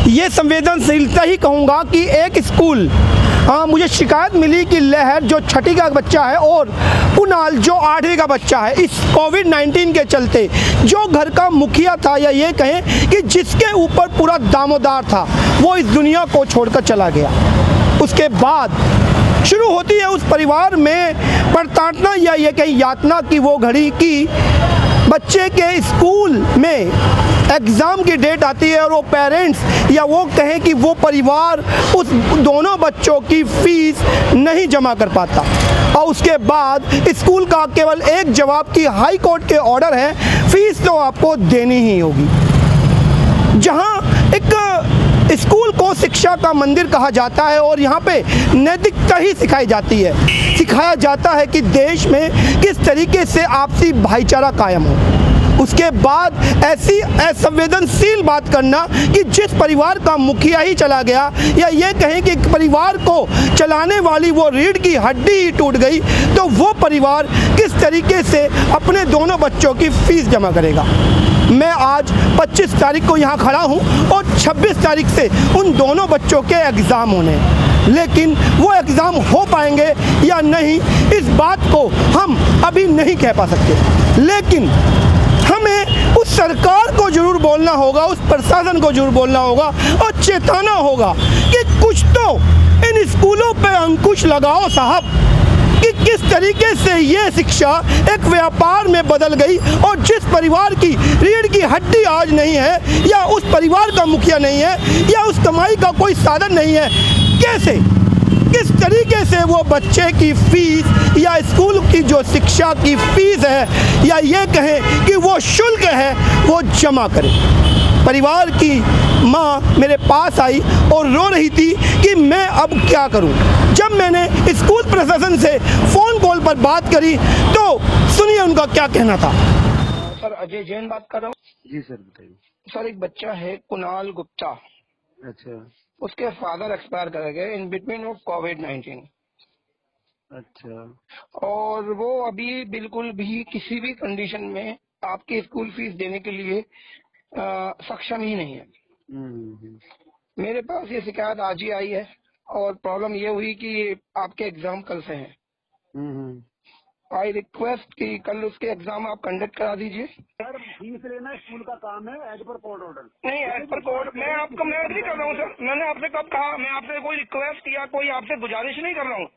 ये संवेदनशीलता ही कहूँगा कि एक स्कूल, मुझे शिकायत मिली कि लहर जो 6ठी का बच्चा है और कुणाल जो 8वीं का बच्चा है, इस कोविड-19 के चलते जो घर का मुखिया था, या ये कहें कि जिसके ऊपर पूरा दामोदार था, वो इस दुनिया को छोड़कर चला गया। उसके बाद शुरू होती है उस परिवार में प्रताड़ना, या ये कहीं यातना की वो घड़ी कि बच्चे के स्कूल में एग्ज़ाम की डेट आती है और वो पेरेंट्स, या वो कहें कि वो परिवार उस दोनों बच्चों की फ़ीस नहीं जमा कर पाता। और उसके बाद स्कूल का केवल एक जवाब कि हाई कोर्ट के ऑर्डर है, फ़ीस तो आपको देनी ही होगी। जहाँ एक स्कूल को शिक्षा का मंदिर कहा जाता है और यहाँ पे नैतिकता ही सिखाई जाती है, सिखाया जाता है कि देश में किस तरीके से आपसी भाईचारा कायम हो। उसके बाद ऐसी असंवेदनशील बात करना कि जिस परिवार का मुखिया ही चला गया, या ये कहें कि परिवार को चलाने वाली वो रीढ़ की हड्डी ही टूट गई, तो वो परिवार किस तरीके से अपने दोनों बच्चों की फ़ीस जमा करेगा। मैं आज 25 तारीख को यहाँ खड़ा हूँ और 26 तारीख से उन दोनों बच्चों के एग्ज़ाम होने हैं, लेकिन वो एग्ज़ाम हो पाएंगे या नहीं, इस बात को हम अभी नहीं कह पा सकते। लेकिन हमें उस सरकार को ज़रूर बोलना होगा, उस प्रशासन को ज़रूर बोलना होगा और चेताना होगा कि कुछ तो इन स्कूलों पे अंकुश लगाओ साहब, कि किस तरीके से ये शिक्षा एक व्यापार में बदल गई, और जिस परिवार की रीढ़ की हड्डी आज नहीं है, या उस परिवार का मुखिया नहीं है, या उस कमाई का कोई साधन नहीं है, कैसे किस तरीके से वो बच्चे की फ़ीस या स्कूल की जो शिक्षा की फ़ीस है, या ये कहें कि वो शुल्क है, वो जमा करें। परिवार की माँ मेरे पास आई और रो रही थी कि मैं अब क्या करूं। जब मैंने स्कूल प्रशासन से फ़ोन कॉल पर बात करी तो सुनिए उनका क्या कहना था। सर, अजय जैन बात कर रहा हूँ। जी सर, बताइए। सर, एक बच्चा है कुणाल गुप्ता, अच्छा उसके फादर एक्सपायर कर गए इन बिटवीन ऑफ कोविड-19। अच्छा। और वो अभी बिल्कुल भी किसी भी कंडीशन में आपकी स्कूल फीस देने के लिए सक्षम ही नहीं है। मेरे पास ये शिकायत आज ही आई है और प्रॉब्लम ये हुई कि आपके एग्जाम कल से हैं। आई रिक्वेस्ट कि कल उसके एग्जाम आप कंडक्ट करा दीजिए। सर, फीस लेना स्कूल का काम है, एज पर कोर्ट ऑर्डर। नहीं, एज पर कोर्ट मैं एग्री कर रहा हूँ सर। मैंने आपसे कब कहा, मैं आपसे कोई रिक्वेस्ट या कोई आपसे गुजारिश नहीं कर रहा हूँ।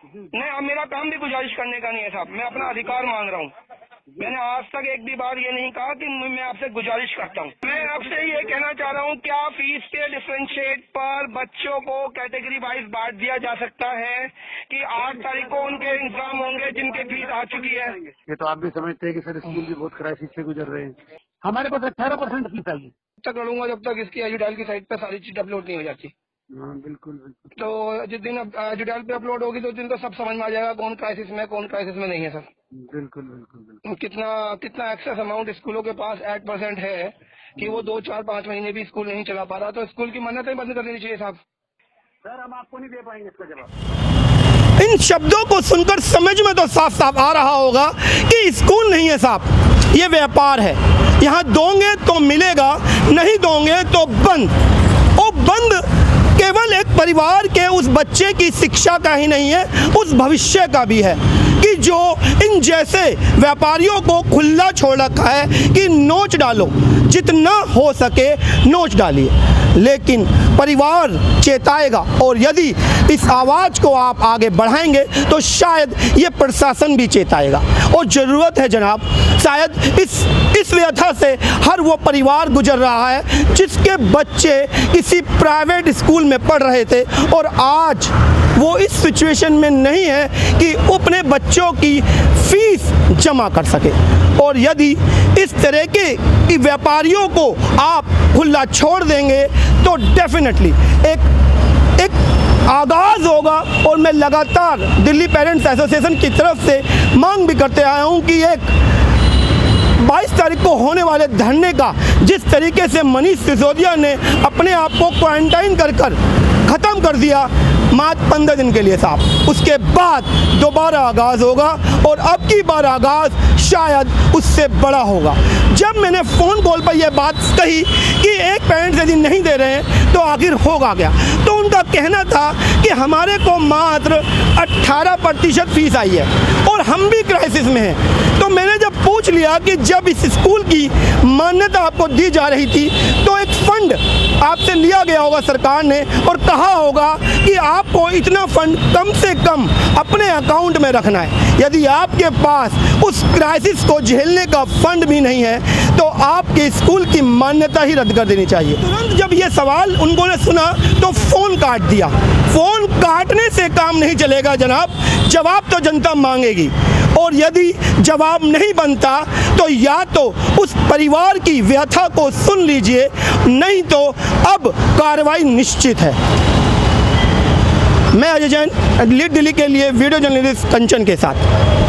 नहीं, अब मेरा काम भी गुजारिश करने का नहीं है साहब, मैं अपना अधिकार मांग रहा हूँ। मैंने आज तक एक भी बार ये नहीं कहा कि मैं आपसे गुजारिश करता हूँ। मैं आपसे ये कहना चाह रहा हूँ, क्या फीस के डिफरेंशिएट पर बच्चों को कैटेगरी वाइज बांट दिया जा सकता है कि 8 तारीख को उनके एग्जाम होंगे जिनके फीस आ चुकी है। ये तो आप भी समझते हैं कि सर स्कूल भी बहुत क्राइसिस से गुजर रहे हैं। हमारे पास 18% फीस आई है। तब तक लड़ूंगा जब तक इसकी एजुडाइल की साइट पर सारी चीज अपलोड नहीं हो जाती। हाँ, बिल्कुल बिल्कुल। तो जिस दिन एजुडाइल पे अपलोड होगी तो उस दिन तो सब समझ में आ जाएगा कौन क्राइसिस में कौन क्राइसिस में नहीं है सर। बिल्कुल बिल्कुल बिल्कुल। कितना एक्सेस अमाउंट स्कूलों के पास 8% है कि वो 2, 4, 5 महीने भी स्कूल नहीं चला पा रहा, तो स्कूल की मन्नतें बंद कर देनी चाहिए साहब। सर, हम आपको नहीं दे पाएंगे इसका जवाब। इन शब्दों को सुनकर समझ में तो साफ साफ आ रहा होगा कि स्कूल नहीं है साहब, ये व्यापार है। यहाँ दोगे तो मिलेगा, नहीं दोगे तो बंद। और बंद केवल एक परिवार के उस बच्चे की शिक्षा का ही नहीं है, उस भविष्य का भी है कि जो इन जैसे व्यापारियों को खुला छोड़ रखा है कि नोच डालो, जितना हो सके नोच डालिए। लेकिन परिवार चेताएगा, और यदि इस आवाज़ को आप आगे बढ़ाएंगे तो शायद ये प्रशासन भी चेताएगा। और ज़रूरत है जनाब, शायद इस व्यथा से हर वो परिवार गुजर रहा है जिसके बच्चे किसी प्राइवेट स्कूल में पढ़ रहे थे और आज वो इस सिचुएशन में नहीं है कि अपने बच्चों की फीस जमा कर सके। और यदि इस तरह के व्यापारियों को आप खुला छोड़ देंगे तो डेफिनेटली एक आगाज़ होगा। और मैं लगातार दिल्ली पेरेंट्स एसोसिएशन की तरफ से मांग भी करते आया हूँ कि एक 22 तारीख को होने वाले धरने का जिस तरीके से मनीष सिसोदिया ने अपने आप को क्वारंटाइन कर ख़त्म कर दिया, मात्र 15 दिन के लिए साहब। उसके बाद दोबारा आगाज़ होगा और अब की बार आगाज़ शायद उससे बड़ा होगा। जब मैंने फ़ोन कॉल पर यह बात कही कि एक पेरेंट्स यदि नहीं दे रहे हैं तो आखिर होगा क्या, तो उनका कहना था कि हमारे को मात्र 18% फीस आई है और हम भी क्राइसिस में हैं। तो मैंने जब पूछ लिया कि जब इस स्कूल की मान्यता आपको दी जा रही थी तो एक फ़ंड आपसे लिया गया होगा सरकार ने और कहा होगा कि आपको इतना फ़ंड कम से कम अपने अकाउंट में रखना है। यदि आपके पास उस क्राइसिस को झेलने का फंड भी नहीं है तो आपके स्कूल की मान्यता ही रद्द कर देनी चाहिए। तुरंत जब ये सवाल उन्होंने सुना तो फ़ोन काट दिया। फ़ोन काटने से काम नहीं चलेगा जनाब, जवाब तो जनता मांगेगी और यदि जवाब नहीं बनता तो या तो उस परिवार की व्यथा को सुन लीजिए, नहीं तो अब कार्रवाई निश्चित है। मैं अजय जैन, लीड दिल्ली के लिए वीडियो जर्नलिस्ट कंचन के साथ।